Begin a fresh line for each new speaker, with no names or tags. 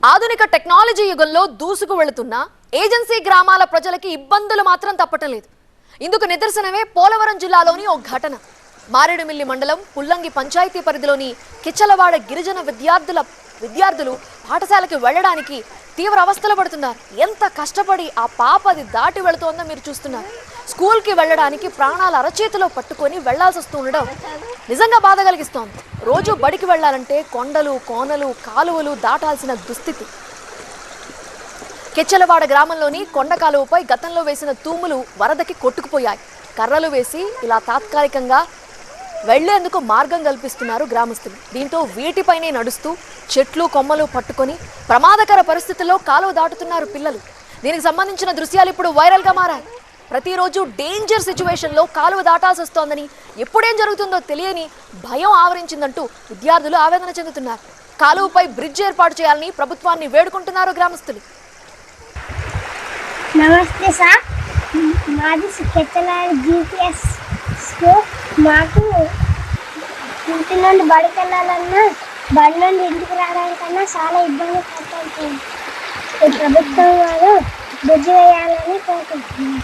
ఆధునిక టెక్నాలజీ యుగంలో దూసుకు వెళుతున్న ఏజెన్సీ గ్రామాల ప్రజలకి ఇబ్బందులు మాత్రం తప్పటం లేదు. ఇందుకు నిదర్శనమే పోలవరం జిల్లాలోని ఓ ఘటన. మారేడుమిల్లి మండలం పుల్లంగి పంచాయతీ పరిధిలోని కిచ్చలవాడ గిరిజన విద్యార్థులు పాఠశాలకు వెళ్లడానికి తీవ్ర అవస్థలు పడుతున్నారు. ఎంత కష్టపడి ఆ పాప అది దాటి వెళుతోందో మీరు చూస్తున్నారు. స్కూల్కి వెళ్ళడానికి ప్రాణాల అరచేతిలో పట్టుకొని వెళ్లాల్సి వస్తుండడం నిజంగా బాధ కలిగిస్తోంది. రోజు బడికి వెళ్లాలంటే కొండలు కోనలు కాలువలు దాటాల్సిన దుస్థితి. కిచ్చలవాడ గ్రామంలోని కొండ కాలువపై గతంలో వేసిన తూములు వరదకి కొట్టుకుపోయాయి. కర్రలు వేసి ఇలా తాత్కాలికంగా వెళ్లేందుకు మార్గం కల్పిస్తున్నారు గ్రామస్తులు. దీంతో వీటిపైనే నడుస్తూ చెట్లు కొమ్మలు పట్టుకొని ప్రమాదకర పరిస్థితుల్లో కాలువ దాటుతున్నారు పిల్లలు. దీనికి సంబంధించిన దృశ్యాలు ఇప్పుడు వైరల్ గా మారాయి. ప్రతిరోజు డేంజర్ సిచ్యువేషన్లో కాలువ దాటాల్సి వస్తోందని, ఎప్పుడేం జరుగుతుందో తెలియని భయం ఆవరించిందంటూ విద్యార్థులు ఆవేదన చెందుతున్నారు. కాలువపై బ్రిడ్జ్ ఏర్పాటు చేయాలని ప్రభుత్వాన్ని వేడుకుంటున్నారు గ్రామస్తులు.
నమస్తే సార్, మాది కిచ్చలవాడ జీపీఎస్ స్కూల్. మాకు ఇంటి నుండి బడికి వెళ్ళాలన్నా, బడి నుండి ఇంటికి రావడానికన్నా చాలా ఇబ్బంది పడుతుంది. ప్రభుత్వం వారు బ్రిడ్జ్ వేయాలని కోరుకుంటున్నాను.